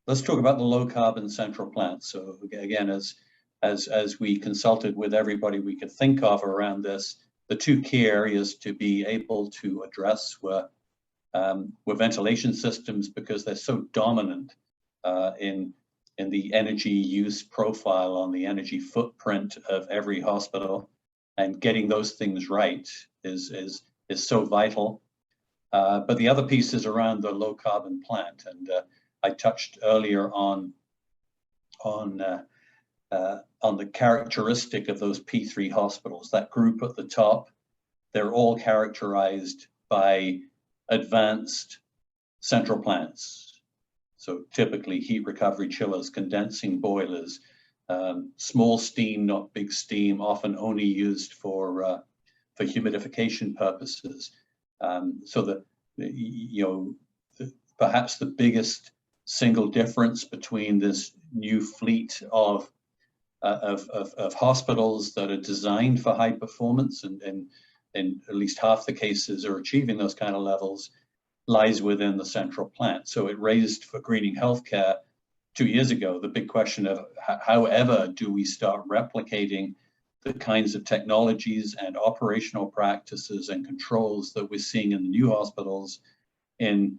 let's talk about the low carbon central plant. So again, as we consulted with everybody we could think of around this, the two key areas to be able to address were ventilation systems, because they're so dominant in the energy use profile, on the energy footprint of every hospital, and getting those things right is so vital. But the other piece is around the low carbon plant, and I touched earlier on the characteristic of those P3 hospitals. That group at the top, they're all characterized by advanced central plants. So typically heat recovery chillers, condensing boilers, small steam, not big steam, often only used for humidification purposes. So that, perhaps the biggest single difference between this new fleet of hospitals that are designed for high performance, and in at least half the cases are achieving those kind of levels, lies within the central plant. So it raised for greening healthcare 2 years ago the big question of however do we start replicating the kinds of technologies and operational practices and controls that we're seeing in the new hospitals in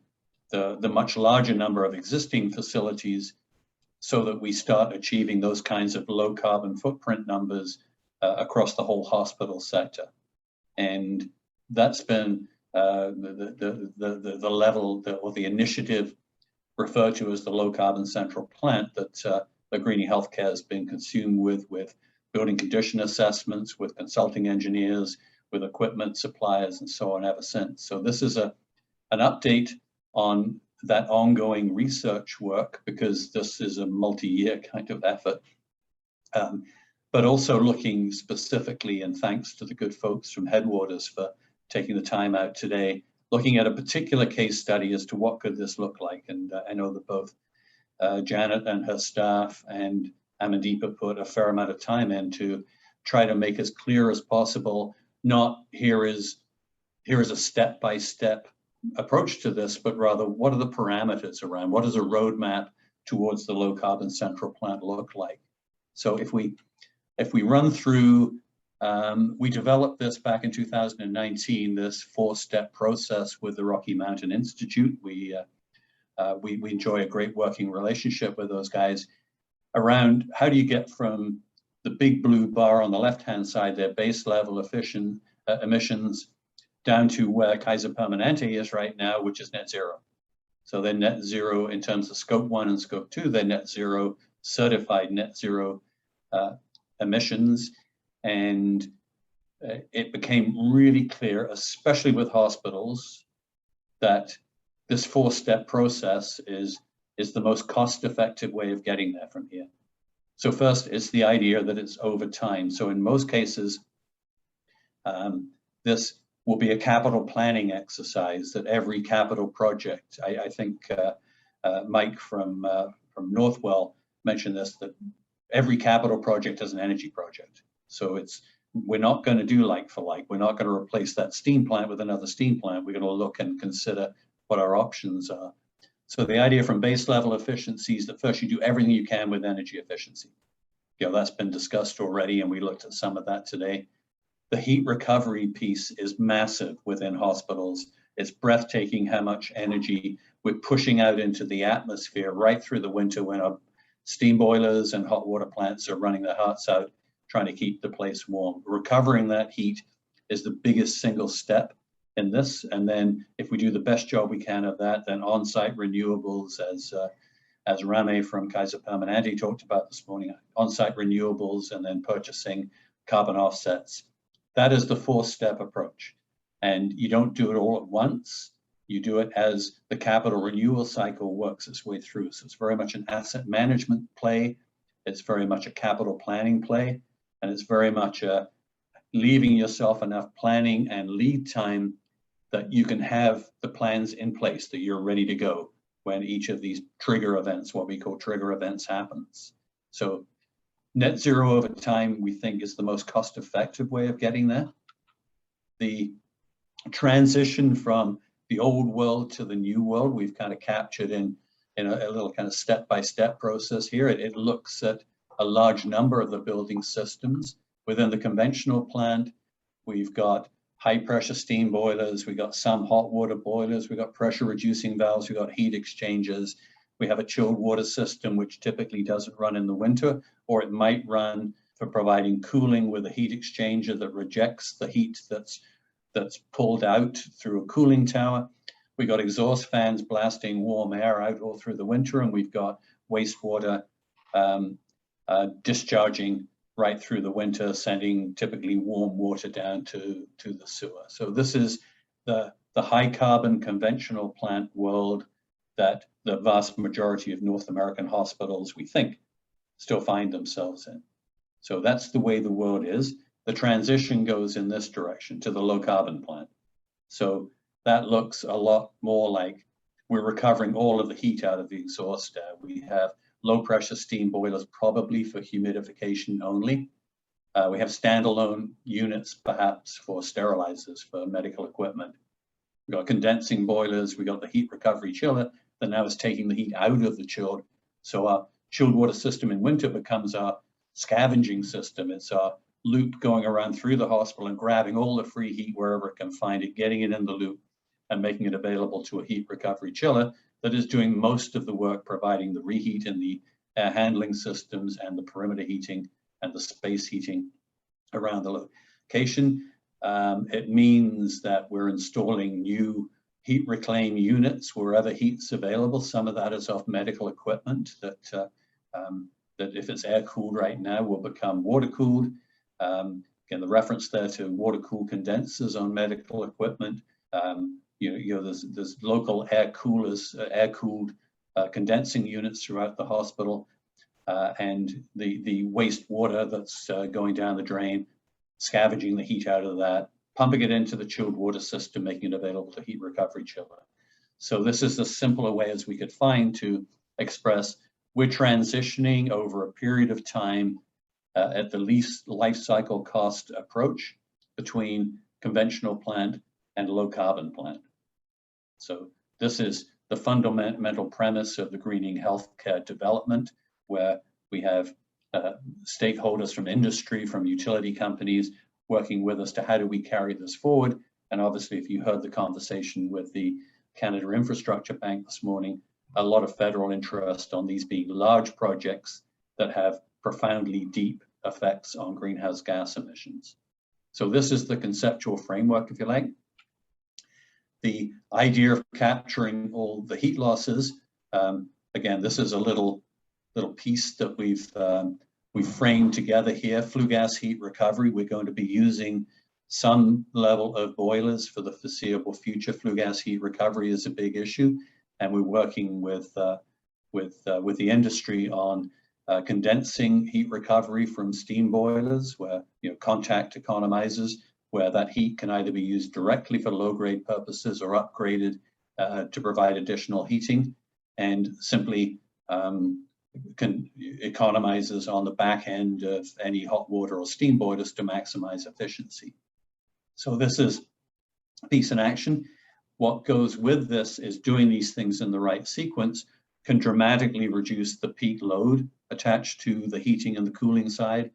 the much larger number of existing facilities, so that we start achieving those kinds of low carbon footprint numbers across the whole hospital sector. And that's been the level or the initiative referred to as the low carbon central plant that the greening healthcare has been consumed with building condition assessments, with consulting engineers, with equipment suppliers, and so on ever since. So this is an update on that ongoing research work, because this is a multi-year kind of effort, but also looking specifically, and thanks to the good folks from Headwaters for taking the time out today, looking at a particular case study as to what could this look like. And I know that both Janet and her staff and Amandeepa put a fair amount of time in to try to make as clear as possible, not here is a step-by-step approach to this, but rather what are the parameters around, what does a roadmap towards the low carbon central plant look like? So if we run through, we developed this back in 2019, this 4-step process with the Rocky Mountain Institute. We enjoy a great working relationship with those guys around how do you get from the big blue bar on the left-hand side, their base level emissions, down to where Kaiser Permanente is right now, which is net zero. So they're net zero in terms of scope 1 and scope 2, they're net zero, certified net zero emissions. And it became really clear, especially with hospitals, that this 4-step process is the most cost-effective way of getting there from here. So first, it's the idea that it's over time. So in most cases, this will be a capital planning exercise, that every capital project, I think Mike from Northwell mentioned this, that every capital project is an energy project. So we're not going to do like for like. We're not going to replace that steam plant with another steam plant. We're going to look and consider what our options are. So the idea from base level efficiencies that first you do everything you can with energy efficiency. That's been discussed already, and we looked at some of that today. The heat recovery piece is massive within hospitals. It's breathtaking how much energy we're pushing out into the atmosphere right through the winter when our steam boilers and hot water plants are running their hearts out, trying to keep the place warm. Recovering that heat is the biggest single step in this. And then if we do the best job we can of that, then on-site renewables, as Rame from Kaiser Permanente talked about this morning, on-site renewables, and then purchasing carbon offsets. That is the 4-step approach. And you don't do it all at once. You do it as the capital renewal cycle works its way through. So it's very much an asset management play. It's very much a capital planning play. And it's very much leaving yourself enough planning and lead time that you can have the plans in place, that you're ready to go when each of these trigger events, what we call trigger events, happens. So net zero over time, we think, is the most cost-effective way of getting there. The transition from the old world to the new world, we've kind of captured in in a little kind of step-by-step process here. It looks at a large number of the building systems. Within the conventional plant, we've got high pressure steam boilers, we've got some hot water boilers, we've got pressure reducing valves, we've got heat exchangers. We have a chilled water system, which typically doesn't run in the winter, or it might run for providing cooling with a heat exchanger that rejects the heat that's pulled out through a cooling tower. We've got exhaust fans blasting warm air out all through the winter, and we've got wastewater discharging right through the winter, sending typically warm water down to the sewer. So this is the high carbon conventional plant world that the vast majority of North American hospitals, we think, still find themselves in. So that's the way the world is. The transition goes in this direction to the low carbon plant. So that looks a lot more like we're recovering all of the heat out of the exhaust air. We have low pressure steam boilers, probably for humidification only. We have standalone units, perhaps for sterilizers for medical equipment. We've got condensing boilers. We've got the heat recovery chiller that now is taking the heat out of the chilled. So our chilled water system in winter becomes our scavenging system. It's our loop going around through the hospital and grabbing all the free heat wherever it can find it, getting it in the loop and making it available to a heat recovery chiller that is doing most of the work, providing the reheat in the air handling systems and the perimeter heating and the space heating around the location. It means that we're installing new heat reclaim units wherever heat's available. Some of that is off medical equipment that if it's air cooled right now will become water cooled. Again, the reference there to water cooled condensers on medical equipment. There's local air coolers, air cooled condensing units throughout the hospital, and the wastewater that's going down the drain, scavenging the heat out of that, pumping it into the chilled water system, making it available to heat recovery chiller. So this is the simpler way as we could find to express we're transitioning over a period of time at the least life cycle cost approach between conventional plant and low carbon plant. So this is the fundamental premise of the greening healthcare development, where we have stakeholders from industry, from utility companies working with us to how do we carry this forward. And obviously, if you heard the conversation with the Canada Infrastructure Bank this morning, a lot of federal interest on these being large projects that have profoundly deep effects on greenhouse gas emissions. So this is the conceptual framework, if you like. The idea of capturing all the heat losses, again, this is a little piece that we've framed together here. Flue gas heat recovery. We're going to be using some level of boilers for the foreseeable future. Flue gas heat recovery is a big issue, and we're working with the industry on condensing heat recovery from steam boilers, where contact economizers, where that heat can either be used directly for low-grade purposes or upgraded to provide additional heating, and simply economizes on the back end of any hot water or steam boilers to maximize efficiency. So this is a piece in action. What goes with this is doing these things in the right sequence can dramatically reduce the peak load attached to the heating and the cooling side,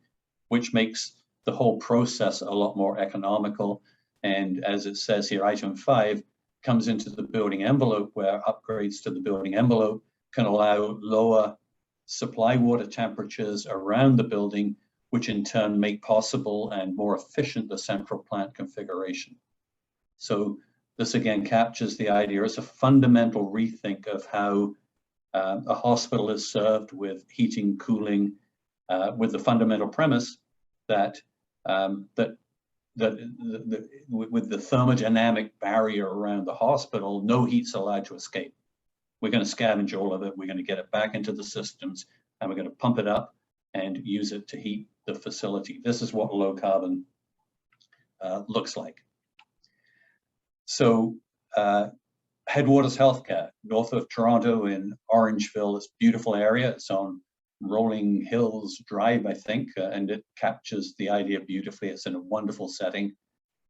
which makes the whole process a lot more economical. And as it says here, item 5 comes into the building envelope, where upgrades to the building envelope can allow lower supply water temperatures around the building, which in turn make possible and more efficient the central plant configuration. So this again captures the idea. It's a fundamental rethink of how a hospital is served with heating, cooling, with the fundamental premise that with the thermodynamic barrier around the hospital, no heat's allowed to escape. We're going to scavenge all of it. We're going to get it back into the systems, and we're going to pump it up and use it to heat the facility. This is what low carbon looks like. So Headwaters Healthcare, north of Toronto in Orangeville, this beautiful area. It's on Rolling Hills Drive, I think, and it captures the idea beautifully. It's in a wonderful setting.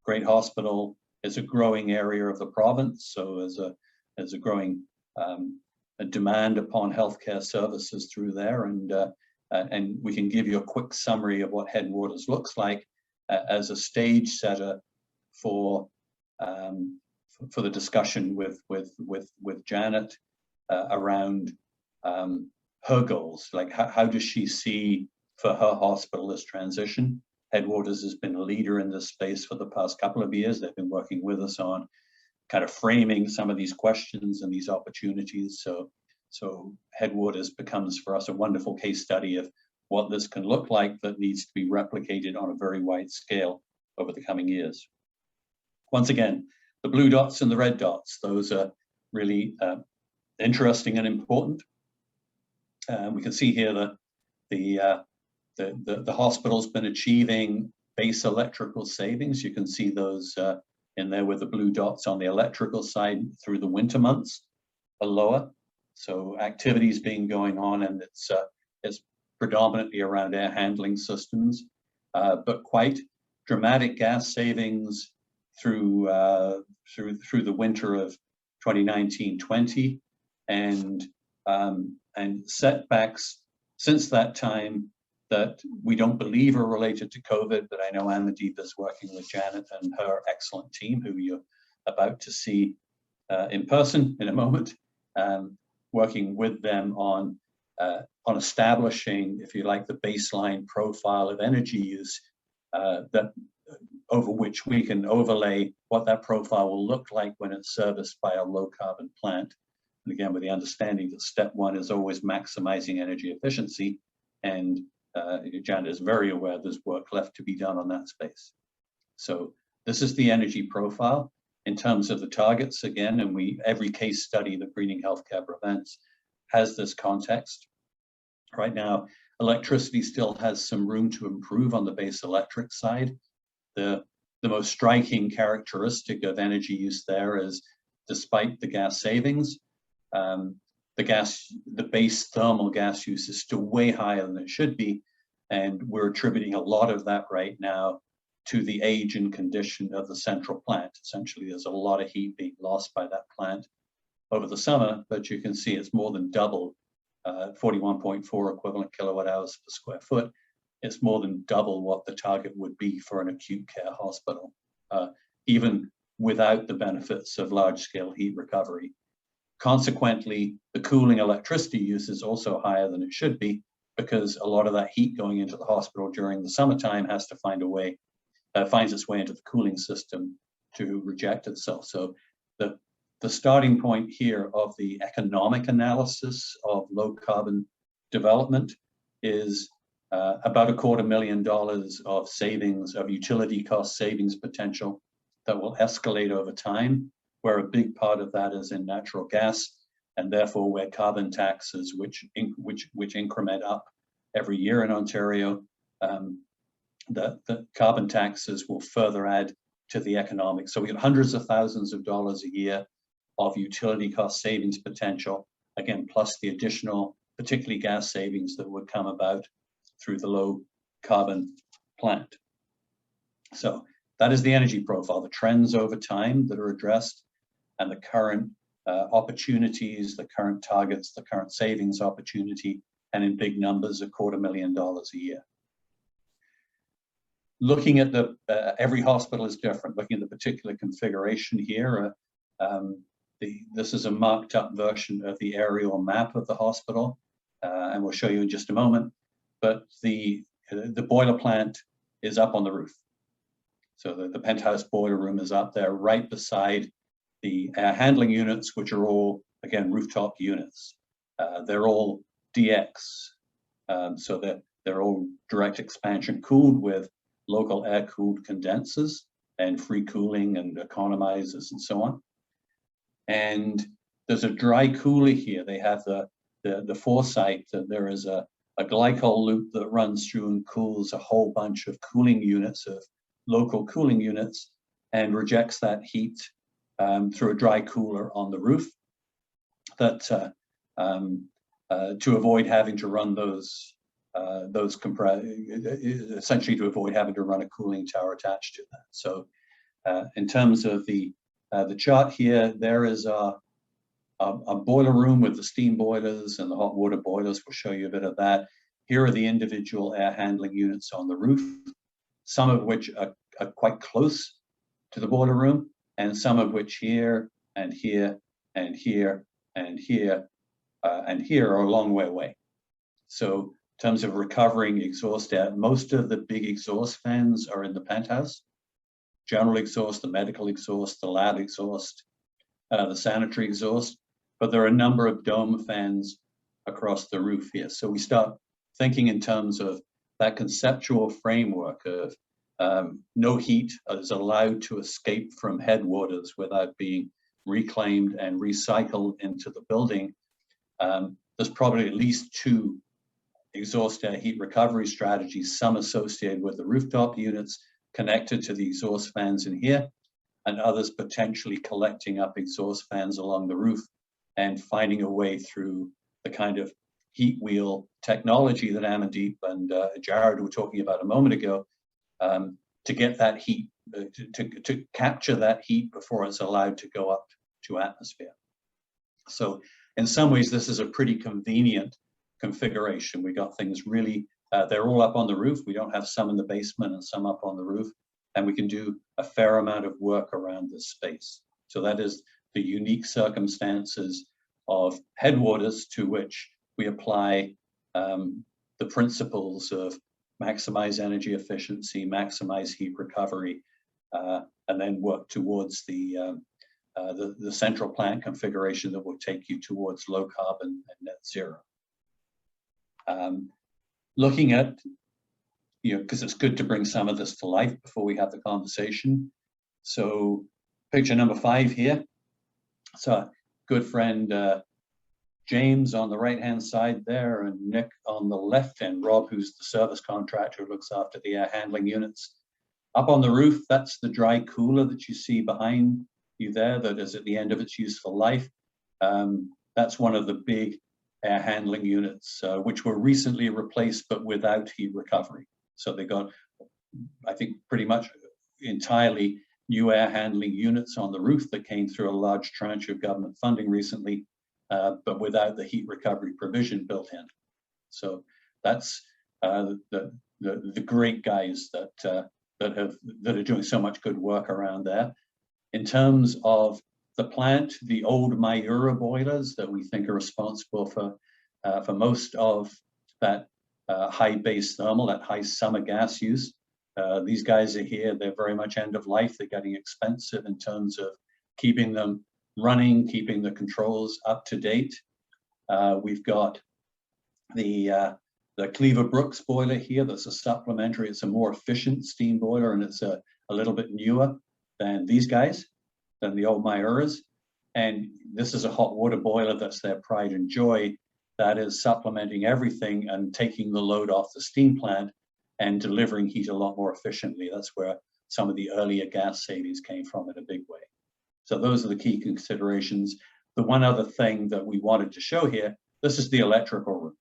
Great hospital. It's a growing area of the province, so as a growing a demand upon healthcare services through there, and we can give you a quick summary of what Headwaters looks like as a stage setter for the discussion with Janet around her goals. Like how does she see for her hospital this transition? Headwaters has been a leader in this space for the past couple of years. They've been working with us on kind of framing some of these questions and these opportunities. So Headwaters becomes for us a wonderful case study of what this can look like that needs to be replicated on a very wide scale over the coming years. Once again, the blue dots and the red dots, those are really interesting and important. We can see here that the hospital's been achieving base electrical savings. You can see those in there with the blue dots on the electrical side through the winter months are lower. So activities being going on, and it's predominantly around air handling systems, but quite dramatic gas savings through the winter of 2019-20, and setbacks since that time that we don't believe are related to COVID, but I know Amandeep is working with Janet and her excellent team, who you're about to see in person in a moment, working with them on establishing, if you like, the baseline profile of energy use that over which we can overlay what that profile will look like when it's serviced by a low carbon plant. And again, with the understanding that step one is always maximizing energy efficiency, and Janet is very aware there's work left to be done on that space. So this is the energy profile in terms of the targets again, and every case study that Greening Healthcare presents has this context. Right now, electricity still has some room to improve on the base electric side. The most striking characteristic of energy use there is, despite the gas savings, the base thermal gas use is still way higher than it should be, and we're attributing a lot of that right now to the age and condition of the central plant. Essentially, there's a lot of heat being lost by that plant over the summer, but you can see it's more than double, 41.4 equivalent kilowatt hours per square foot. It's more than double what the target would be for an acute care hospital, even without the benefits of large-scale heat recovery. Consequently, the cooling electricity use is also higher than it should be, because a lot of that heat going into the hospital during the summertime has to finds its way into the cooling system to reject itself. So the starting point here of the economic analysis of low carbon development is about $250,000 of savings, of utility cost savings potential that will escalate over time, where a big part of that is in natural gas, and therefore where carbon taxes, which increment up every year in Ontario, the carbon taxes will further add to the economics. So we get hundreds of thousands of dollars a year of utility cost savings potential, again, plus the additional, particularly gas savings that would come about through the low carbon plant. So that is the energy profile, the trends over time that are addressed, and the current opportunities, the current targets, the current savings opportunity, and in big numbers, $250,000 a year. Looking at every hospital is different. Looking at the particular configuration here, this is a marked up version of the aerial map of the hospital, and we'll show you in just a moment. But the boiler plant is up on the roof. So the penthouse boiler room is up there right beside the air handling units, which are all, again, rooftop units. They're all DX, so they're all direct expansion cooled with local air cooled condensers and free cooling and economizers and so on. And there's a dry cooler here. They have the foresight that there is a glycol loop that runs through and cools a whole bunch of cooling units, of local cooling units, and rejects that heat through a dry cooler on the roof, that to avoid having to run essentially to avoid having to run a cooling tower attached to that. So in terms of the chart here, there is our a boiler room with the steam boilers and the hot water boilers. We'll show you a bit of that. Here are the individual air handling units on the roof, some of which are quite close to the boiler room, and some of which here and here and here and here and here are a long way away. So in terms of recovering exhaust air, most of the big exhaust fans are in the penthouse. General exhaust, the medical exhaust, the lab exhaust, the sanitary exhaust, but there are a number of dome fans across the roof here. So we start thinking in terms of that conceptual framework of no heat is allowed to escape from headwaters without being reclaimed and recycled into the building. There's probably at least 2 exhaust air heat recovery strategies, some associated with the rooftop units connected to the exhaust fans in here, and others potentially collecting up exhaust fans along the roof and finding a way through the kind of heat wheel technology that Amandeep and Jared were talking about a moment ago, to get that heat, to capture that heat before it's allowed to go up to atmosphere. So in some ways, this is a pretty convenient configuration. We got things really, they're all up on the roof. We don't have some in the basement and some up on the roof, and we can do a fair amount of work around this space. So that is the unique circumstances of headwaters to which we apply the principles of maximize energy efficiency, maximize heat recovery, and then work towards the central plant configuration that will take you towards low carbon and net zero. Looking at, because it's good to bring some of this to life before we have the conversation. So picture number 5 here. So good friend James on the right-hand side there, and Nick on the left, and Rob, who's the service contractor who looks after the air handling units. Up on the roof, that's the dry cooler that you see behind you there, that is at the end of its useful life. That's one of the big air handling units, which were recently replaced, but without heat recovery. So they got, I think, pretty much entirely new air handling units on the roof that came through a large tranche of government funding recently, but without the heat recovery provision built in. So that's the great guys that are doing so much good work around there. In terms of the plant, the old Miura boilers that we think are responsible for most of that high base thermal, that high summer gas use. These guys are here, they're very much end of life. They're getting expensive in terms of keeping them running, keeping the controls up to date. We've got the Cleaver Brooks boiler here. That's a supplementary. It's a more efficient steam boiler, and it's a little bit newer than these guys, than the old Miuras. And this is a hot water boiler that's their pride and joy. That is supplementing everything and taking the load off the steam plant and delivering heat a lot more efficiently. That's where some of the earlier gas savings came from in a big way. So those are the key considerations. The one other thing that we wanted to show here, this is the electrical room.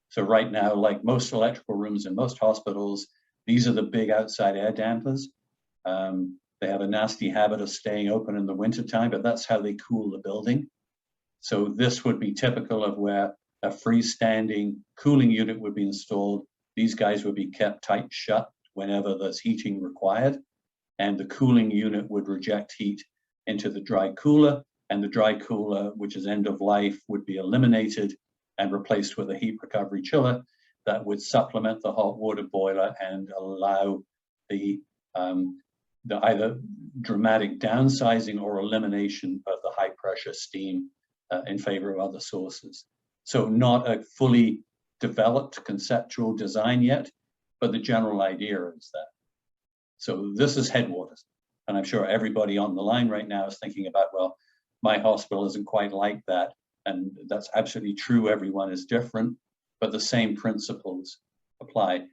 So right now, like most electrical rooms in most hospitals, these are the big outside air dampers. They have a nasty habit of staying open in the wintertime, but that's how they cool the building. So this would be typical of where a freestanding cooling unit would be installed. These guys would be kept tight shut whenever there's heating required, and the cooling unit would reject heat into the dry cooler, and the dry cooler, which is end of life, would be eliminated and replaced with a heat recovery chiller that would supplement the hot water boiler and allow the either dramatic downsizing or elimination of the high pressure steam in favor of other sources. So not a fully developed conceptual design yet, but the general idea is that. So this is headwaters. And I'm sure everybody on the line right now is thinking about, well, my hospital isn't quite like that. And that's absolutely true. Everyone is different, but the same principles apply.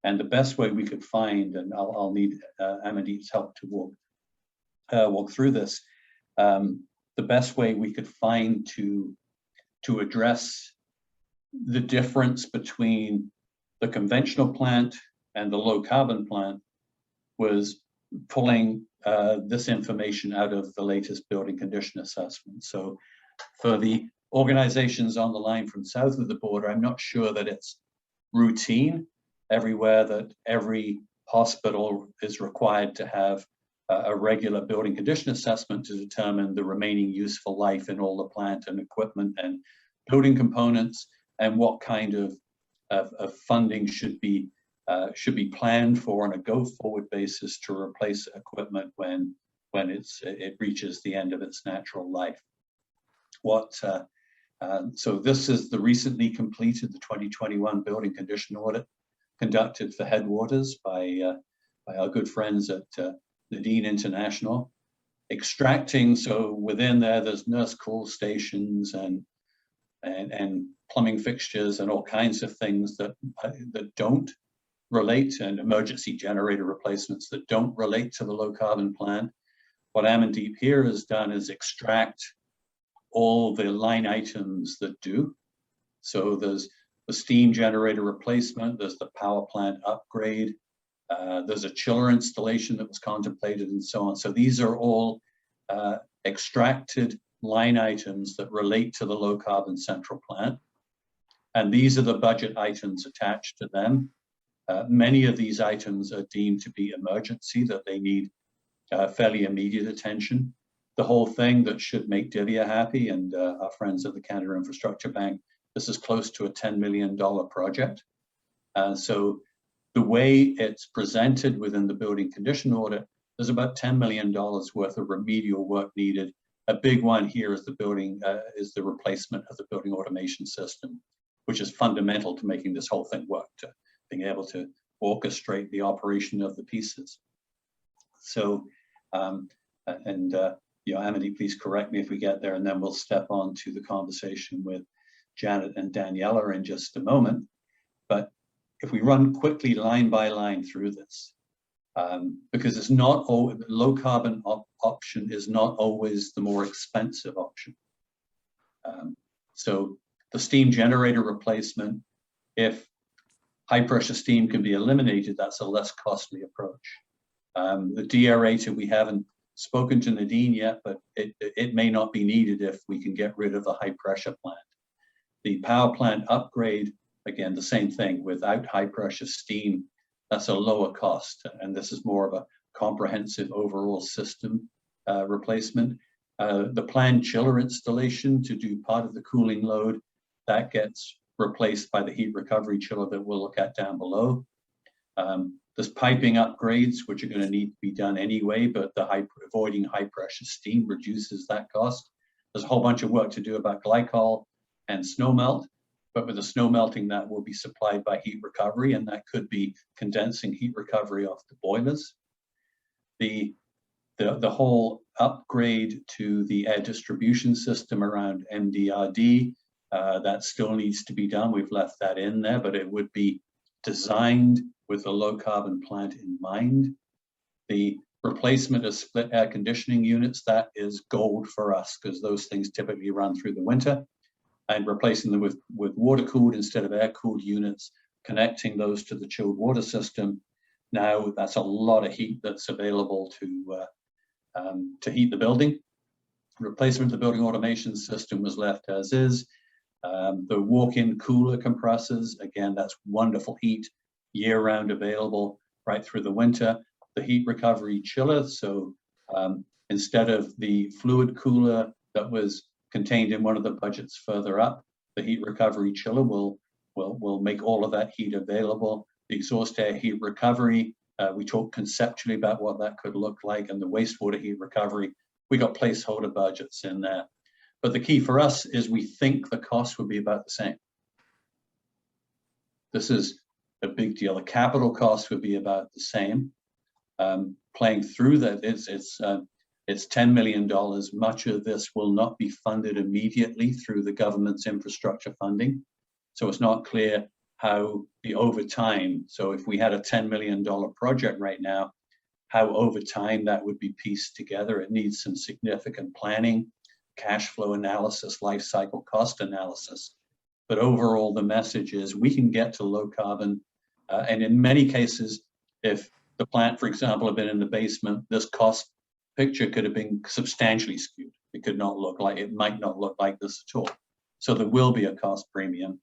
And the best way we could find, and I'll need Amandeep's help to walk through this, the best way we could find to address the difference between the conventional plant and the low carbon plant was pulling this information out of the latest building condition assessment. So For the organizations on the line from south of the border, I'm not sure that it's routine everywhere that every hospital is required to have a regular building condition assessment to determine the remaining useful life in all the plant and equipment and building components, and what kind of funding should be planned for on a go-forward basis to replace equipment when it reaches the end of its natural life. So this is the recently completed, the 2021 building condition audit conducted for Headwaters by our good friends at Nadine International. Extracting, so within there's nurse call stations and plumbing fixtures and all kinds of things that don't relate, and emergency generator replacements that don't relate to the low carbon plant. What Amandeep here has done is extract all the line items that do. So there's the steam generator replacement, there's the power plant upgrade, there's a chiller installation that was contemplated, and so on. So these are all extracted line items that relate to the low carbon central plant. And these are the budget items attached to them. Many of these items are deemed to be emergency, that they need fairly immediate attention. The whole thing that should make Divya happy and our friends at the Canada Infrastructure Bank, this is close to a $10 million project. So the way it's presented within the building condition audit, there's about $10 million worth of remedial work needed. A big one here is the replacement of the building automation system, which is fundamental to making this whole thing work, to being able to orchestrate the operation of the pieces. So, Amity, please correct me if we get there, and then we'll step on to the conversation with Janet and Daniela in just a moment. But if we run quickly line by line through this, because it's not always, the low carbon option is not always the more expensive option. So the steam generator replacement, if high pressure steam can be eliminated, that's a less costly approach. The deaerator, we haven't spoken to Nadine yet, but it may not be needed if we can get rid of the high pressure plant. The power plant upgrade, again, the same thing, without high pressure steam, that's a lower cost. And this is more of a comprehensive overall system replacement. The planned chiller installation to do part of the cooling load, that gets replaced by the heat recovery chiller that we'll look at down below. There's piping upgrades, which are going to need to be done anyway, but avoiding high pressure steam reduces that cost. There's a whole bunch of work to do about glycol and snow melt, but with the snow melting, that will be supplied by heat recovery, and that could be condensing heat recovery off the boilers. The whole upgrade to the air distribution system around MDRD, that still needs to be done. We've left that in there, but it would be designed with a low carbon plant in mind. The replacement of split air conditioning units, that is gold for us, because those things typically run through the winter, and replacing them with water cooled instead of air cooled units, connecting those to the chilled water system. Now that's a lot of heat that's available to heat the building. Replacement of the building automation system was left as is. The walk-in cooler compressors, again, that's wonderful heat, year-round available right through the winter. The heat recovery chiller, so instead of the fluid cooler that was contained in one of the budgets further up, the heat recovery chiller will make all of that heat available. The exhaust air heat recovery, we talked conceptually about what that could look like, and the wastewater heat recovery, we got placeholder budgets in there. But the key for us is we think the cost would be about the same. This is a big deal. The capital cost would be about the same. Playing through that, it's $10 million. Much of this will not be funded immediately through the government's infrastructure funding. So it's not clear how the over time, so if we had a $10 million project right now, how over time that would be pieced together. It needs some significant planning, cash flow analysis, life cycle cost analysis. But overall, the message is we can get to low carbon. And in many cases, if the plant, for example, had been in the basement, this cost picture could have been substantially skewed. It might not look like this at all. So there will be a cost premium,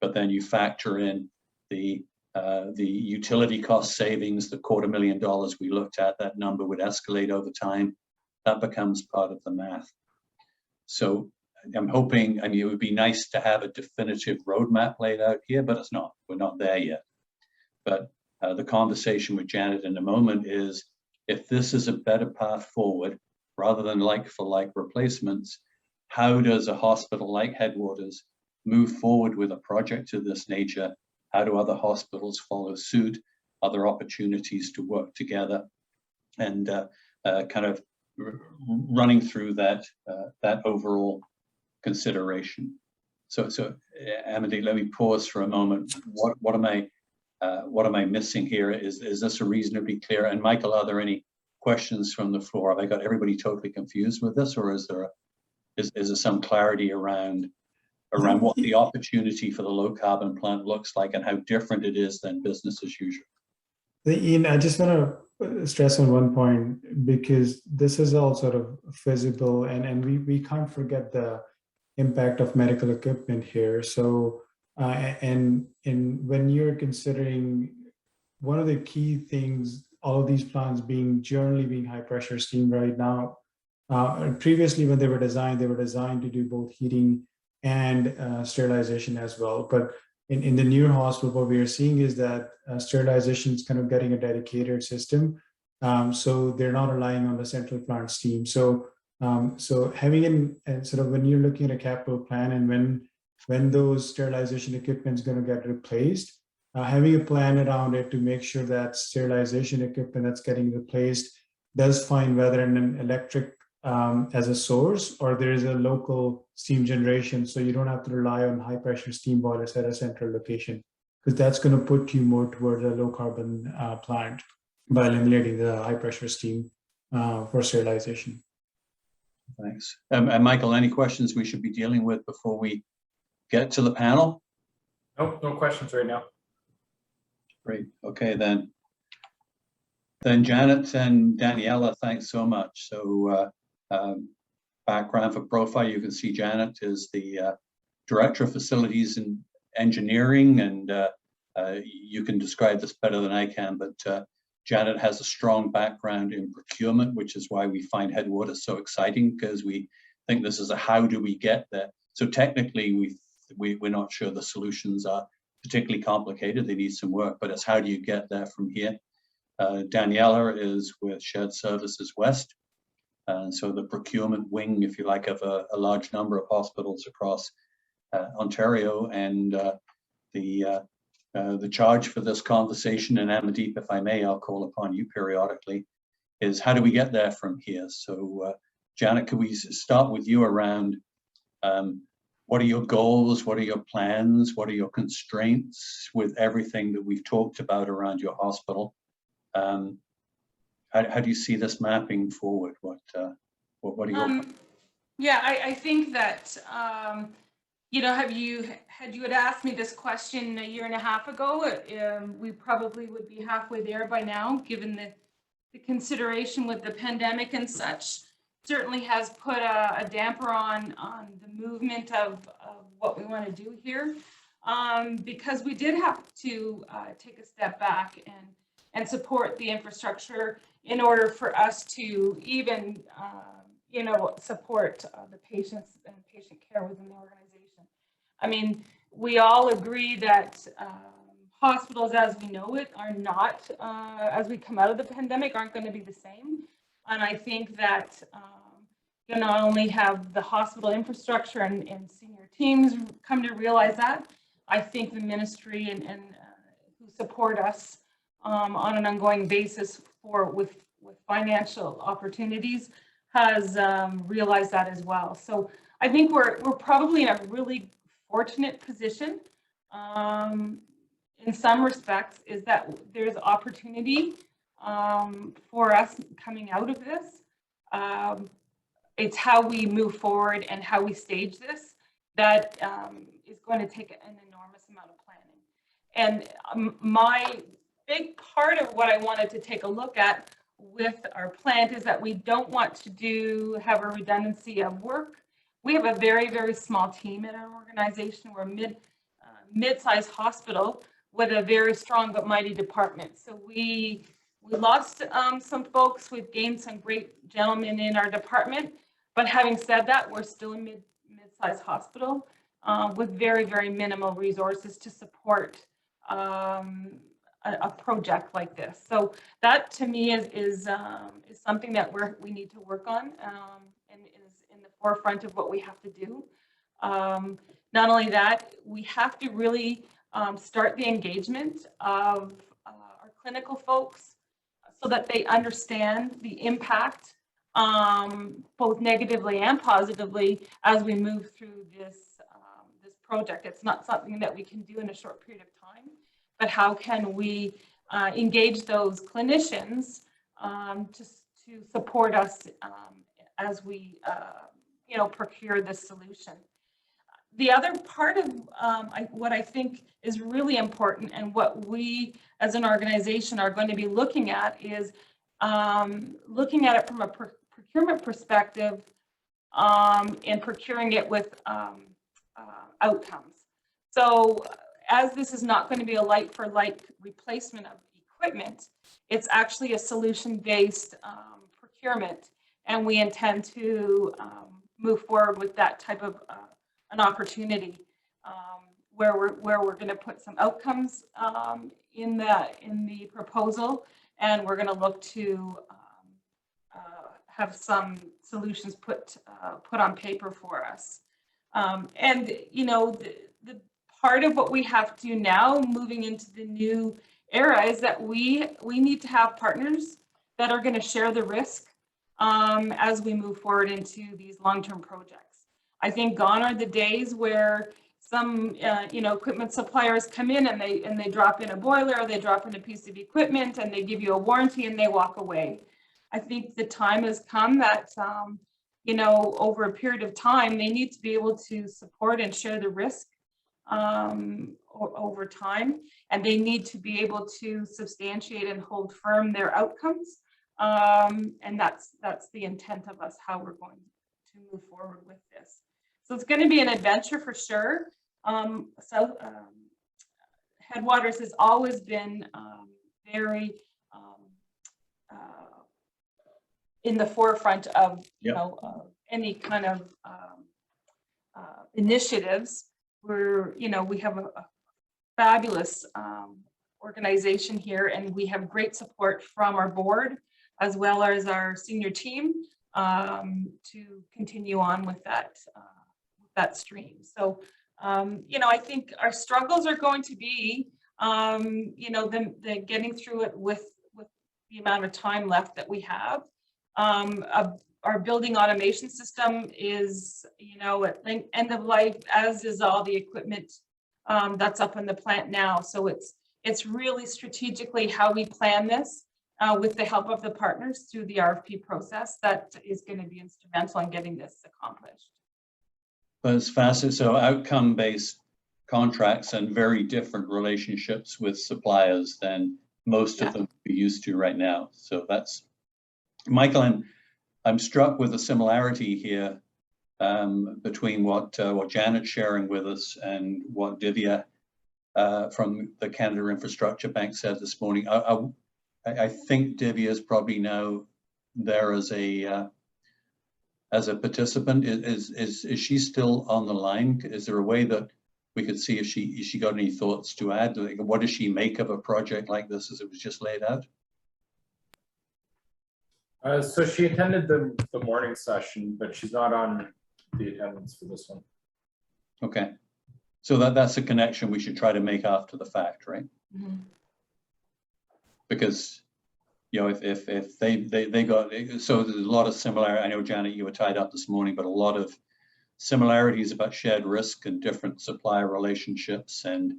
but then you factor in the utility cost savings, the $250,000 we looked at, that number would escalate over time. That becomes part of the math. So I'm hoping, it would be nice to have a definitive roadmap laid out here, but it's not. We're not there yet. But the conversation with Janet in a moment is, if this is a better path forward, rather than like-for-like replacements, how does a hospital like Headwaters move forward with a project of this nature? How do other hospitals follow suit? Are there opportunities to work together? And kind of running through that overall consideration. So Amity, let me pause for a moment. What am I missing here? Is this a reasonably clear? And Michael, are there any questions from the floor? Have I got everybody totally confused with this, or is there some clarity around what the opportunity for the low carbon plant looks like and how different it is than business as usual? Ian, I just want to stress on one point, because this is all sort of feasible, and we can't forget the impact of medical equipment here. So, and when you're considering, one of the key things, all of these plants generally being high pressure steam right now, previously when they were designed to do both heating and sterilization as well. But in the newer hospital, what we are seeing is that sterilization is kind of getting a dedicated system. So they're not relying on the central plant steam. So having sort of, when you're looking at a capital plan, and when those sterilization equipment is going to get replaced, having a plan around it to make sure that sterilization equipment that's getting replaced does find whether an electric as a source, or there is a local steam generation, so you don't have to rely on high pressure steam boilers at a central location, because that's going to put you more towards a low carbon plant by eliminating the high pressure steam for sterilization. Thanks. And Michael, any questions we should be dealing with before we get to the panel? Nope, no questions right now. Great. Okay, then Janet and Daniela, thanks so much. So background for profile, you can see Janet is the Director of Facilities and Engineering, and you can describe this better than I can, but Janet has a strong background in procurement, which is why we find Headwaters so exciting, because we think this is a how do we get there. So technically, we're not sure the solutions are particularly complicated. They need some work, but it's how do you get there from here. Daniela is with Shared Services West, so the procurement wing, if you like, of a large number of hospitals across Ontario, and the charge for this conversation, and Amandeep, if I may, I'll call upon you periodically, is how do we get there from here? So Janet, could we start with you around what are your goals? What are your plans? What are your constraints with everything that we've talked about around your hospital? How do you see this mapping forward? What are your Yeah, I think that you know, had you had asked me this question a year and a half ago, we probably would be halfway there by now, given the consideration with the pandemic and such. Certainly has put a damper on the movement of what we want to do here, because we did have to take a step back and support the infrastructure in order for us to even you know, support the patients and patient care within the organization. I mean, we all agree that hospitals as we know it are not, as we come out of the pandemic, aren't going to be the same. And I think that you not only have the hospital infrastructure and senior teams come to realize that, I think the ministry and who support us on an ongoing basis with financial opportunities has realized that as well. So I think we're probably in a really fortunate position in some respects, is that there's opportunity for us coming out of this. It's how we move forward and how we stage this that is going to take an enormous amount of planning. And my big part of what I wanted to take a look at with our plant is that we don't want to have a redundancy of work. We have a very, very small team in our organization. We're a mid-sized hospital with a very strong but mighty department. So we lost some folks. We've gained some great gentlemen in our department. But having said that, we're still a mid-sized hospital with very, very minimal resources to support a project like this. So that to me is something that we need to work on and is in the forefront of what we have to do. Not only that, we have to really start the engagement of our clinical folks so that they understand the impact, both negatively and positively, as we move through this project. It's not something that we can do in a short period of time, but how can we engage those clinicians to support us as we procure this solution. The other part of what I think is really important and what we as an organization are going to be looking at is looking at it from a procurement perspective and procuring it with outcomes. So as this is not going to be a like for like replacement of equipment, it's actually a solution-based procurement, and we intend to move forward with that type of an opportunity where we're going to put some outcomes in the proposal, and we're going to look to have some solutions put on paper for us. And the part of what we have to do now, moving into the new era, is that we need to have partners that are going to share the risk as we move forward into these long-term projects. I think gone are the days where some equipment suppliers come in and they drop in a boiler or they drop in a piece of equipment and they give you a warranty and they walk away. I think the time has come that over a period of time they need to be able to support and share the risk over time, and they need to be able to substantiate and hold firm their outcomes, and that's the intent of us, how we're going to move forward with this. So it's going to be an adventure for sure. Headwaters has always been very in the forefront of any kind of initiatives. We have a fabulous organization here, and we have great support from our board as well as our senior team to continue on with that stream. So I think our struggles are going to be the getting through it with the amount of time left that we have. Our building automation system is, at the end of life, as is all the equipment that's up in the plant now. So it's really strategically how we plan this with the help of the partners through the RFP process that is going to be instrumental in getting this accomplished. But it's fascinating. So outcome-based contracts and very different relationships with suppliers than most of them we're used to right now. So that's, Michael, and I'm struck with the similarity here between what Janet's sharing with us and what Divya from the Canada Infrastructure Bank said this morning. I think Divya is probably now there as a participant. Is she still on the line? Is there a way that we could see if she got any thoughts to add? What does she make of a project like this as it was just laid out? So she attended the morning session, but she's not on the attendance for this one. Okay, so that's a connection we should try to make after the fact, right? Mm-hmm. Because if they got, so there's a lot of similarity. I know, Janet, you were tied up this morning, but a lot of similarities about shared risk and different supplier relationships and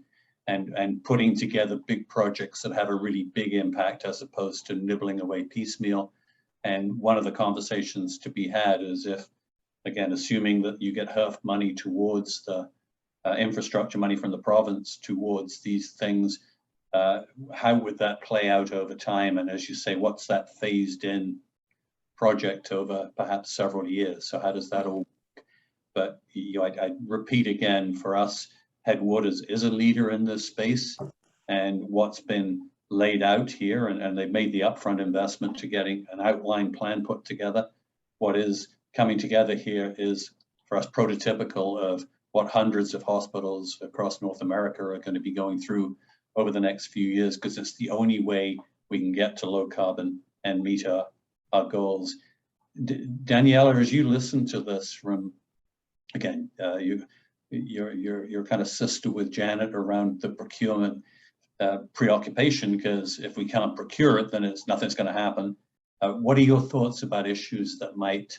putting together big projects that have a really big impact as opposed to nibbling away piecemeal. And one of the conversations to be had is if, again, assuming that you get HERF money towards the infrastructure money from the province towards these things, how would that play out over time? And as you say, what's that phased in project over perhaps several years? So how does that all work? But I repeat again, for us, Headwaters is a leader in this space, and what's been laid out here, and they've made the upfront investment to getting an outline plan put together. What is coming together here is, for us, prototypical of what hundreds of hospitals across North America are going to be going through over the next few years, because it's the only way we can get to low carbon and meet our goals. Daniela, as you listen to this from, again, you're kind of sister with Janet around the procurement preoccupation, because if we can't procure it, then nothing's going to happen. What are your thoughts about issues that might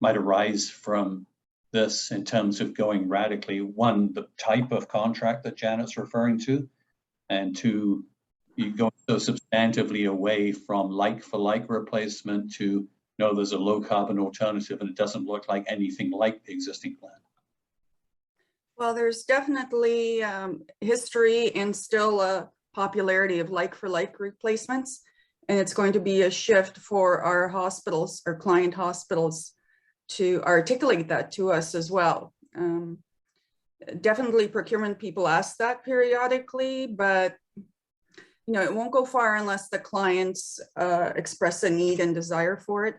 arise from this in terms of going radically? One, the type of contract that Janet's referring to, and two, you go so substantively away from like-for-like replacement to, no, there's a low-carbon alternative and it doesn't look like anything like the existing plan. Well, there's definitely history and still a popularity of like-for-like replacements. And it's going to be a shift for our hospitals, our client hospitals, to articulate that to us as well. Definitely procurement people ask that periodically, but it won't go far unless the clients express a need and desire for it.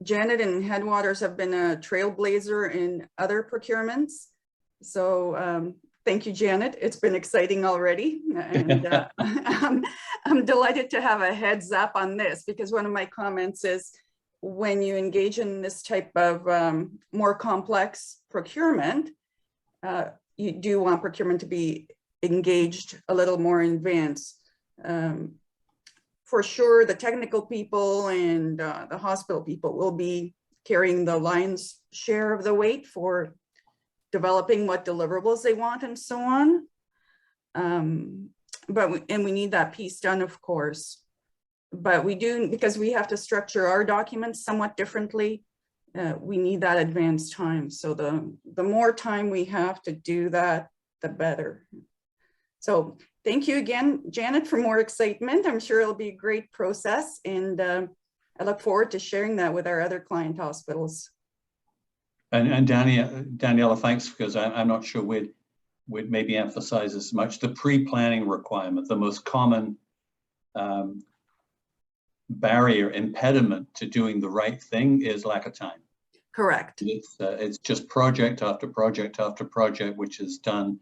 Janet and Headwaters have been a trailblazer in other procurements. So thank you, Janet. It's been exciting already. And I'm delighted to have a heads up on this, because one of my comments is, when you engage in this type of more complex procurement, you do want procurement to be engaged a little more in advance. For sure, the technical people and the hospital people will be carrying the lion's share of the weight for developing what deliverables they want and so on. And we need that piece done, of course. But we do, because we have to structure our documents somewhat differently, we need that advanced time. So the more time we have to do that, the better. So thank you again, Janet, for more excitement. I'm sure it'll be a great process, and I look forward to sharing that with our other client hospitals. And Daniela, thanks, because I'm not sure we'd maybe emphasize as much the pre-planning requirement. The most common barrier, impediment to doing the right thing is lack of time. Correct. It's just project after project after project, which is done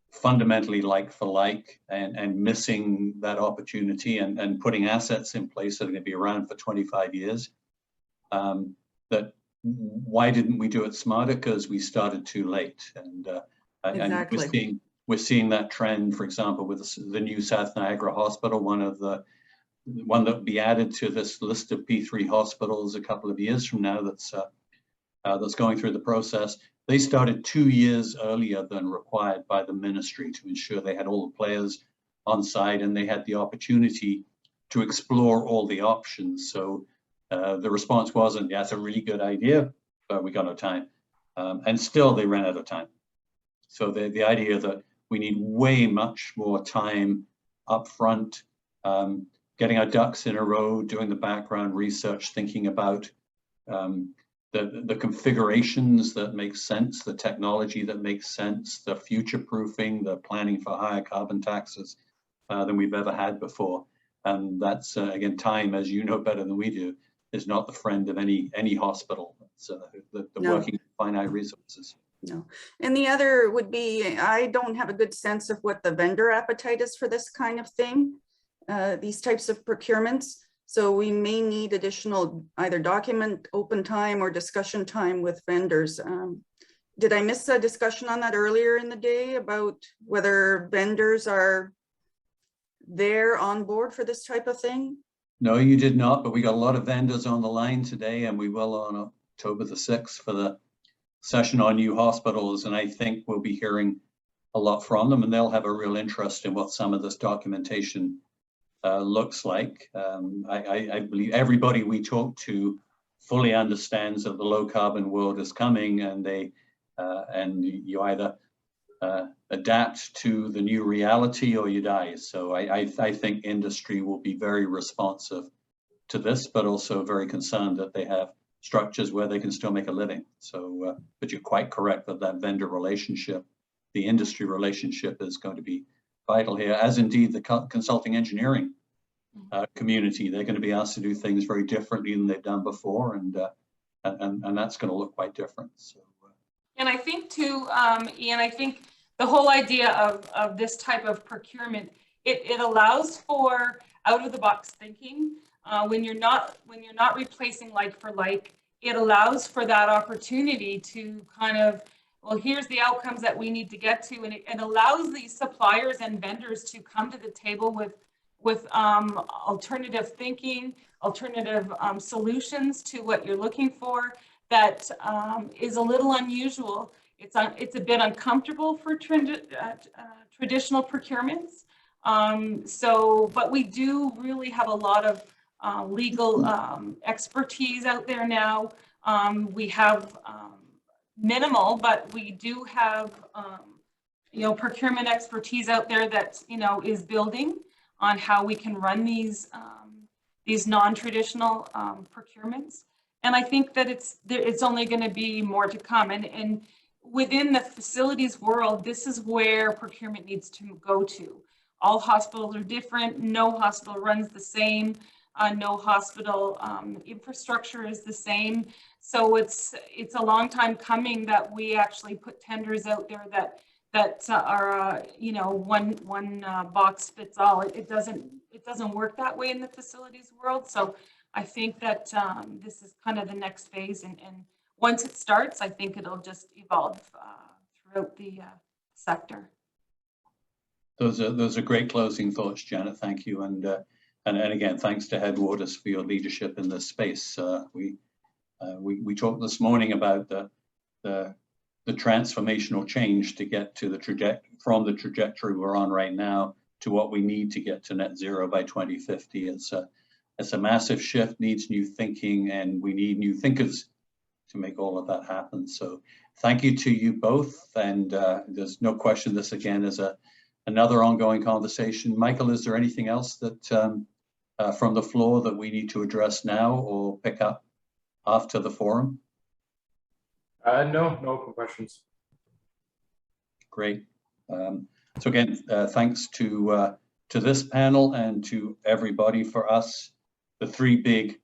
fundamentally like for like, and missing that opportunity and putting assets in place that are going to be around for 25 years. That why didn't we do it smarter? Because we started too late. And Exactly. we're seeing that trend, for example, with the new South Niagara Hospital, one that will be added to this list of P3 hospitals a couple of years from now that's going through the process. They started 2 years earlier than required by the ministry to ensure they had all the players on site and they had the opportunity to explore all the options. So the response wasn't, yeah, it's a really good idea, but we got no time. And still they ran out of time. So the idea that we need way much more time up front, getting our ducks in a row, doing the background research, thinking about the configurations that make sense, the technology that makes sense, the future proofing, the planning for higher carbon taxes than we've ever had before. And that's, again, time, as you know better than we do, is not the friend of any hospital. It's the No. working finite resources. No. And the other would be, I don't have a good sense of what the vendor appetite is for this kind of thing, these types of procurements. So we may need additional either document open time or discussion time with vendors. Did I miss a discussion on that earlier in the day about whether vendors are there on board for this type of thing? No, you did not, but we got a lot of vendors on the line today, and we will on October the 6th for the session on new hospitals, and I think we'll be hearing a lot from them, and they'll have a real interest in what some of this documentation looks like. I believe everybody we talk to fully understands that the low carbon world is coming, and and you either adapt to the new reality or you die. So I think industry will be very responsive to this, but also very concerned that they have structures where they can still make a living. So, but you're quite correct that that vendor relationship, the industry relationship is going to be vital here, as indeed the consulting engineering community. They're going to be asked to do things very differently than they've done before, and that's going to look quite different. So, and I think too, Ian, I think the whole idea of this type of procurement, it allows for out of the box thinking. When you're not replacing like for like, it allows for that opportunity to kind of, well, here's the outcomes that we need to get to, and it allows these suppliers and vendors to come to the table with alternative thinking, alternative solutions to what you're looking for. That is a little unusual. It's a bit uncomfortable for traditional procurements. But we do really have a lot of legal expertise out there now. We have minimal, but we do have procurement expertise out there that is building on how we can run these non-traditional procurements. And I think that it's only going to be more to come. And within the facilities world, this is where procurement needs to go to. All hospitals are different. No hospital runs the same. No hospital infrastructure is the same. So it's a long time coming that we actually put tenders out there that are one box fits all. It doesn't work that way in the facilities world. So I think that this is kind of the next phase, and once it starts, I think it'll just evolve throughout the sector. Those are great closing thoughts, Janet. Thank you, and again, thanks to Headwaters for your leadership in this space. We talked this morning about the transformational change to get to from the trajectory we're on right now to what we need to get to net zero by 2050. It's a massive shift, needs new thinking, and we need new thinkers to make all of that happen. So thank you to you both. And there's no question this again is another ongoing conversation. Michael, is there anything else that from the floor that we need to address now or pick up after the forum? No questions. Great. So again, thanks to this panel and to everybody. For us, the three big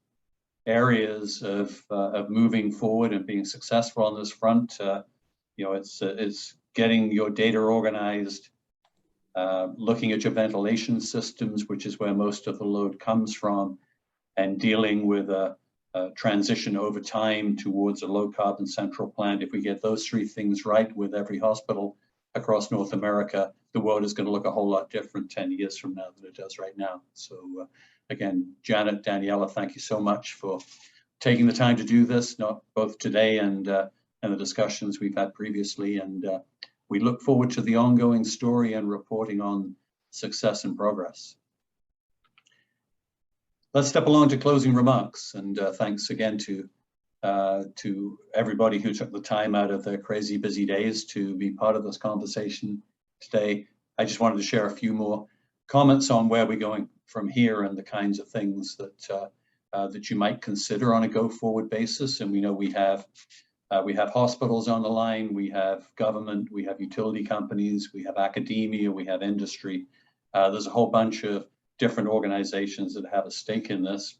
areas of moving forward and being successful on this front, it's getting your data organized, looking at your ventilation systems, which is where most of the load comes from, and dealing with a transition over time towards a low carbon central plant. If we get those three things right with every hospital across North America, the world is going to look a whole lot different 10 years from now than it does right now. So again, Janet, Daniela, thank you so much for taking the time to do this, both today and the discussions we've had previously. And we look forward to the ongoing story and reporting on success and progress. Let's step along to closing remarks, and thanks again to everybody who took the time out of their crazy busy days to be part of this conversation today. I just wanted to share a few more comments on where we're going from here and the kinds of things that you might consider on a go-forward basis. And we know we have hospitals on the line, we have government, we have utility companies, we have academia, we have industry. There's a whole bunch of different organizations that have a stake in this.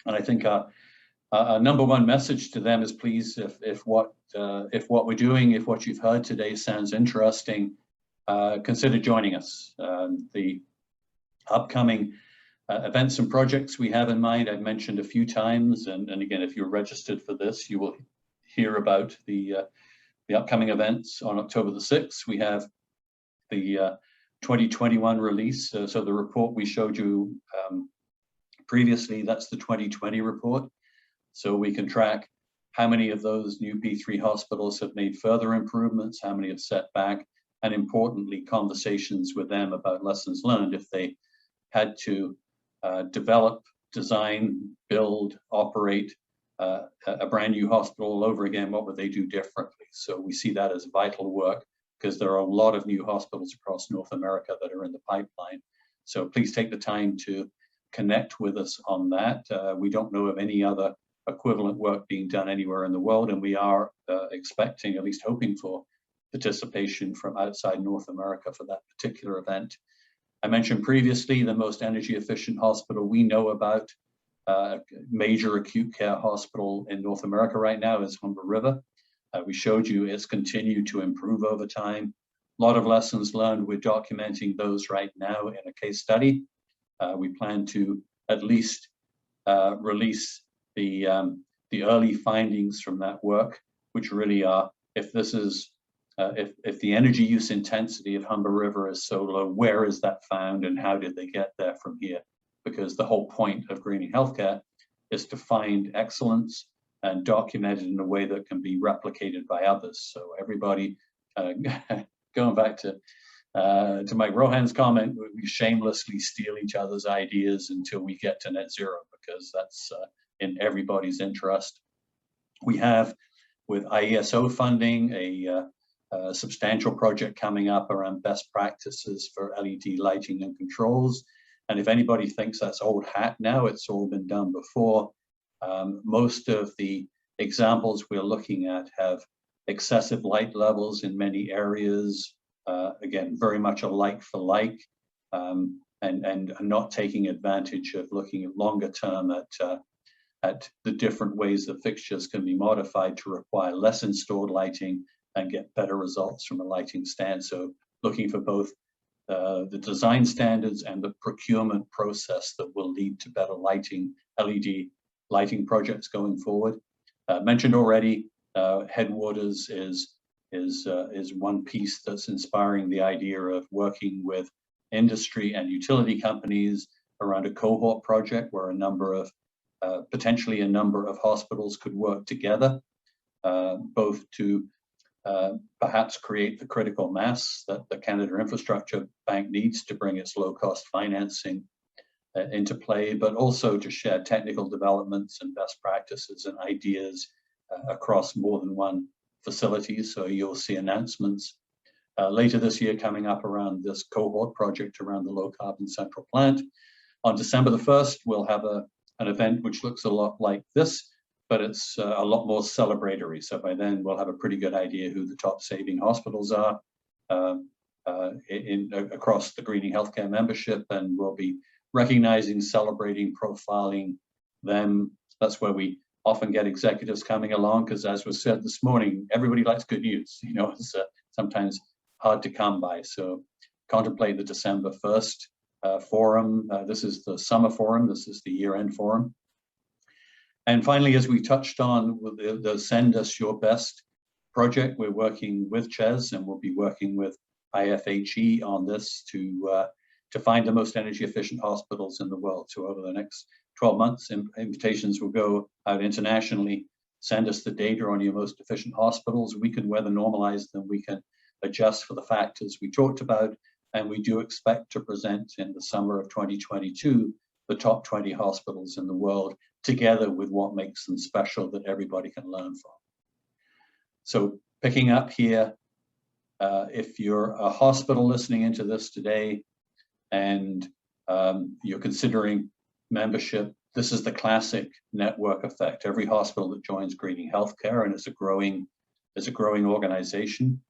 And I think our number one message to them is, please, if what we're doing, if what you've heard today sounds interesting, consider joining us. The upcoming events and projects we have in mind, I've mentioned a few times, and again, if you're registered for this, you will hear about the upcoming events. On October the 6th, we have the 2021 release. So the report we showed you previously, that's the 2020 report. So we can track how many of those new P3 hospitals have made further improvements, how many have set back, and importantly, conversations with them about lessons learned. If they had to develop, design, build, operate a brand new hospital all over again, what would they do differently? So we see that as vital work because there are a lot of new hospitals across North America that are in the pipeline. So please take the time to connect with us on that. We don't know of any other equivalent work being done anywhere in the world, and we are expecting, at least hoping for, participation from outside North America for that particular event. I mentioned previously the most energy efficient hospital we know about, major acute care hospital in North America right now is Humber River. We showed you it's continued to improve over time. A lot of lessons learned. We're documenting those right now in a case study. We plan to at least release the early findings from that work, which really are, if this is, if the energy use intensity of Humber River is so low, where is that found and how did they get there from here? Because the whole point of greening healthcare is to find excellence and document it in a way that can be replicated by others. So everybody, going back to Mike Rohan's comment, we shamelessly steal each other's ideas until we get to net zero, because that's in everybody's interest. We have, with IESO funding, a substantial project coming up around best practices for LED lighting and controls. And if anybody thinks that's old hat now, it's all been done before. Most of the examples we're looking at have excessive light levels in many areas. Again, very much a like for like, and not taking advantage of looking at longer term at the different ways that fixtures can be modified to require less installed lighting and get better results from a lighting stand. So looking for both the design standards and the procurement process that will lead to better lighting, LED lighting projects going forward. Mentioned already, Headwaters is one piece that's inspiring the idea of working with industry and utility companies around a cohort project where a number of, potentially a number of hospitals could work together, both to perhaps create the critical mass that the Canada Infrastructure Bank needs to bring its low-cost financing into play, but also to share technical developments and best practices and ideas across more than one facility. So you'll see announcements later this year coming up around this cohort project around the low-carbon central plant. On December the 1st, we'll have an event which looks a lot like this, but it's a lot more celebratory. So by then we'll have a pretty good idea who the top saving hospitals are across the Greening Healthcare membership, and we'll be recognizing, celebrating, profiling them. That's where we often get executives coming along, because as was said this morning, everybody likes good news. You know, it's sometimes hard to come by. So contemplate the December 1st forum. This is the summer forum. This is the year-end forum. And finally, as we touched on, the Send Us Your Best project, we're working with CHES, and we'll be working with IFHE on this to find the most energy efficient hospitals in the world. So over the next 12 months, invitations will go out internationally. Send us the data on your most efficient hospitals. We can weather normalize them. We can adjust for the factors we talked about. And we do expect to present in the summer of 2022 the top 20 hospitals in the world, together with what makes them special that everybody can learn from. So picking up here, if you're a hospital listening into this today and you're considering membership, this is the classic network effect. Every hospital that joins Greening Healthcare, and it's a growing organization,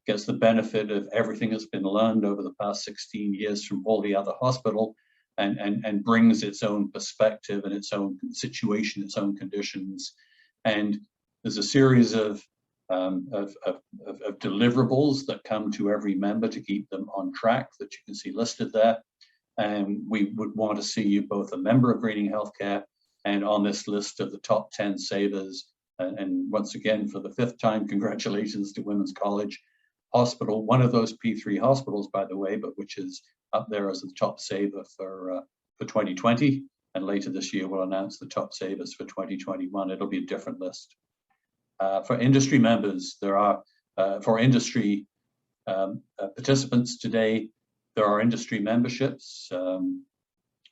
gets the benefit of everything that's been learned over the past 16 years from all the other hospital, and brings its own perspective and its own situation, its own conditions. And there's a series of deliverables that come to every member to keep them on track that you can see listed there. And we would want to see you both a member of Greening Healthcare and on this list of the top 10 savers. And once again, for the 5th time, congratulations to Women's College Hospital, one of those P3 hospitals, by the way, but which is up there as the top saver for 2020. And later this year, we'll announce the top savers for 2021. It'll be a different list. For industry members, there are, for industry participants today, there are industry memberships.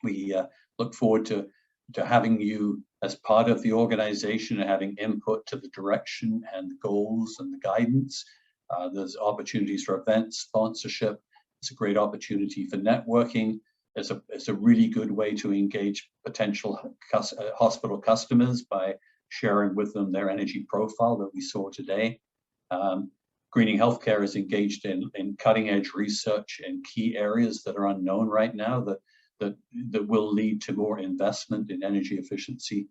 We look forward to having you as part of the organization and having input to the direction and the goals and the guidance. There's opportunities for event sponsorship. It's a great opportunity for networking. It's a really good way to engage potential hospital customers by sharing with them their energy profile that we saw today. Greening Healthcare is engaged in cutting edge research in key areas that are unknown right now that will lead to more investment in energy efficiency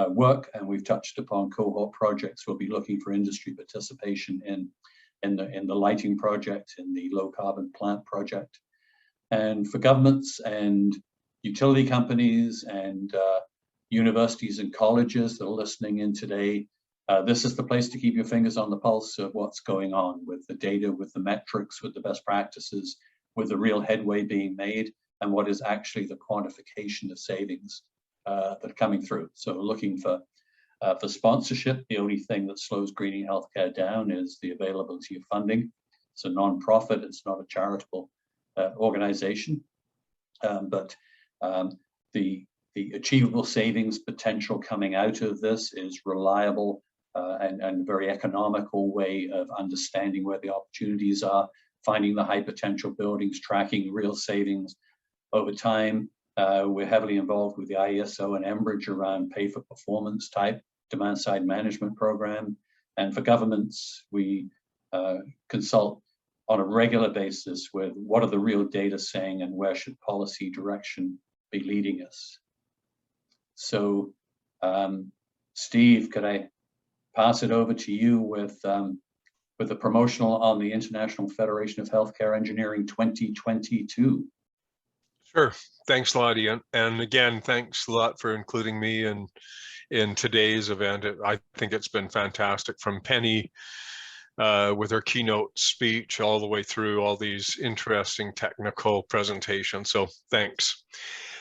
work. And we've touched upon cohort projects. We'll be looking for industry participation in the lighting project, in the low carbon plant project. And for governments and utility companies and universities and colleges that are listening in today, this is the place to keep your fingers on the pulse of what's going on with the data, with the metrics, with the best practices, with the real headway being made, and what is actually the quantification of savings that are coming through. So looking for sponsorship. The only thing that slows Greening Healthcare down is the availability of funding. It's a non-profit, it's not a charitable organization, but the achievable savings potential coming out of this is reliable and very economical way of understanding where the opportunities are, finding the high potential buildings, tracking real savings over time. We're heavily involved with the IESO and Enbridge around pay for performance type demand side management program. And for governments, we consult on a regular basis with what are the real data saying and where should policy direction be leading us. So Steve, could I pass it over to you with the promotional on the International Federation of Healthcare Engineering 2022? Sure. Thanks a lot, Ian. And again, thanks a lot for including me in today's event. I think it's been fantastic, from Penny with her keynote speech all the way through all these interesting technical presentations. So thanks.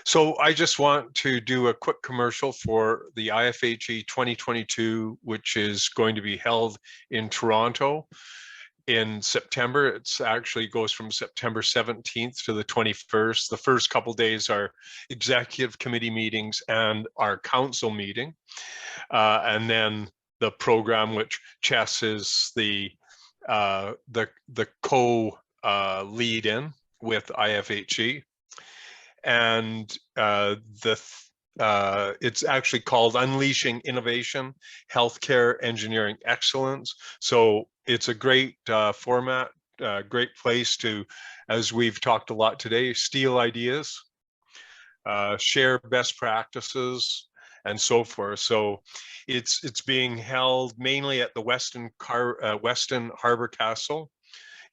So I just want to do a quick commercial for the IFHE 2022, which is going to be held in Toronto in September. It's actually goes from September 17th to the 21st. The first couple days are executive committee meetings and our council meeting. And then the program, which Chess is the co-lead in with IFHE. And it's actually called Unleashing Innovation, Healthcare Engineering Excellence. So it's a great format, great place to, as we've talked a lot today, steal ideas, share best practices, and so forth. So it's being held mainly at the Weston Harbour Castle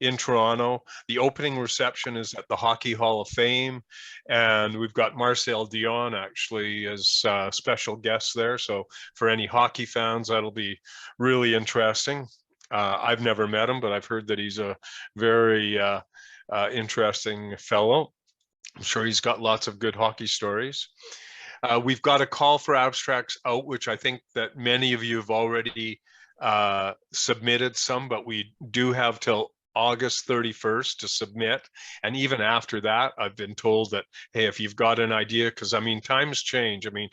in Toronto. The opening reception is at the Hockey Hall of Fame, and we've got Marcel Dion actually as special guests there. So for any hockey fans, that'll be really interesting. I've never met him, but I've heard that he's a very interesting fellow. I'm sure he's got lots of good hockey stories. We've got a call for abstracts out, which I think that many of you have already submitted some, but we do have till August 31st to submit. And even after that, I've been told that, hey, if you've got an idea, because I mean, times change. I mean,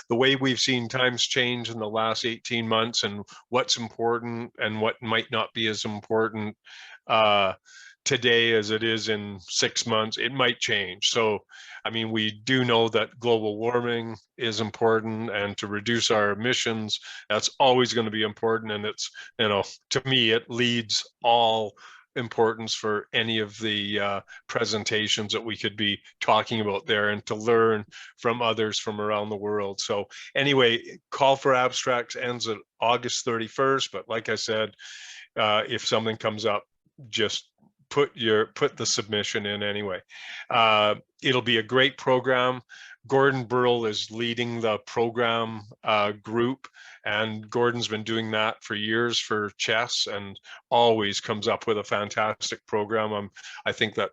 the way we've seen times change in the last 18 months and what's important and what might not be as important today as it is in 6 months, it might change. So, I mean, we do know that global warming is important, and to reduce our emissions, that's always going to be important. And it's, you know, to me, it leads all importance for any of the presentations that we could be talking about there, and to learn from others from around the world. So anyway, call for abstracts ends at August 31st. But like I said, if something comes up, just put the submission in anyway. It'll be a great program. Gordon Burrell is leading the program group, and Gordon's been doing that for years for Chess and always comes up with a fantastic program. I think that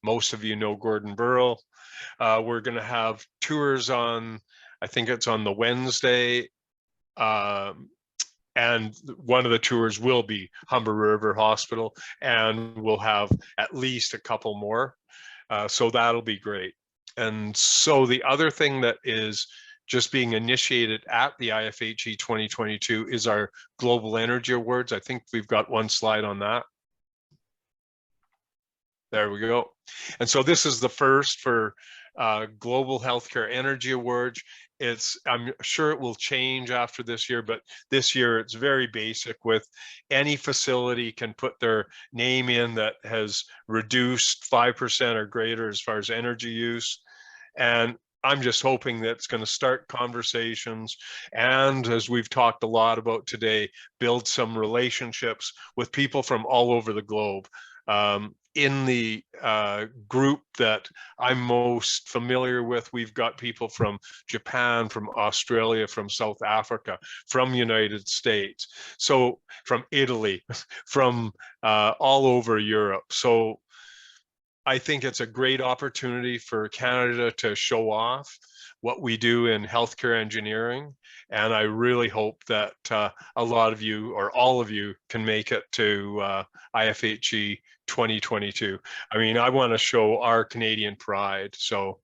most of you know Gordon Burrell. We're going to have tours on, I think it's on the Wednesday, and one of the tours will be Humber River Hospital, and we'll have at least a couple more. So that'll be great. And so the other thing that is just being initiated at the IFHE 2022 is our Global Energy Awards. I think we've got one slide on that. There we go. And so this is the first for Global Healthcare Energy Awards. I'm sure it will change after this year, but this year it's very basic with any facility can put their name in that has reduced 5% or greater as far as energy use. And I'm just hoping that it's going to start conversations, and as we've talked a lot about today, build some relationships with people from all over the globe. In the group that I'm most familiar with, we've got people from Japan, from Australia, from South Africa, from United States, so from Italy, from all over Europe. So I think it's a great opportunity for Canada to show off what we do in healthcare engineering. And I really hope that a lot of you or all of you can make it to IFHE 2022. I mean, I want to show our Canadian pride. So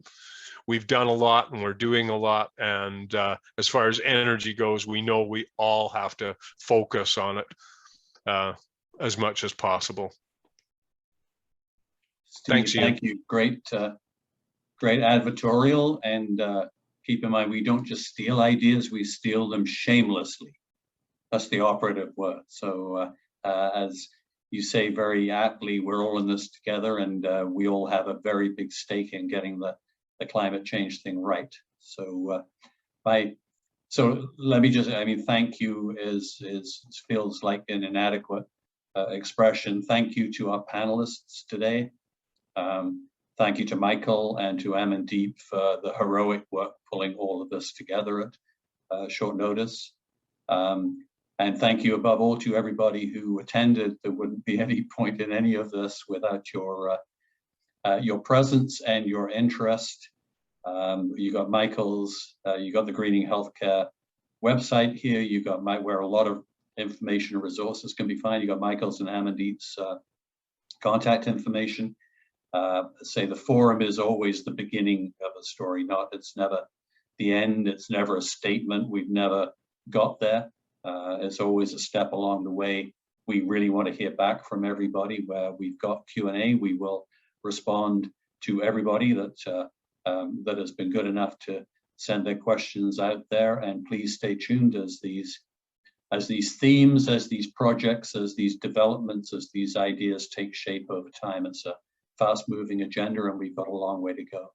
we've done a lot and we're doing a lot. And as far as energy goes, we know we all have to focus on it as much as possible. Steve, Thanks, Ian. thank you. Great, great advertorial. And keep in mind, we don't just steal ideas, we steal them shamelessly. That's the operative word. So as you say very aptly, we're all in this together, and we all have a very big stake in getting the climate change thing right. So so let me just, I mean, thank you feels like an inadequate expression. Thank you to our panelists today. Thank you to Michael and to Amandeep for the heroic work pulling all of this together at short notice. And thank you above all to everybody who attended. There wouldn't be any point in any of this without your presence and your interest. You got Michael's, you got the Greening Healthcare website here. You got where a lot of information and resources can be found. You got Michael's and Amandeep's contact information. Say the forum is always the beginning of a story, it's never the end, it's never a statement, we've never got there. It's always a step along the way. We really want to hear back from everybody. Where we've got Q&A, we will respond to everybody that has been good enough to send their questions out there. And please stay tuned as these themes, as these projects, as these developments, as these ideas take shape over time. It's a fast-moving agenda, and we've got a long way to go.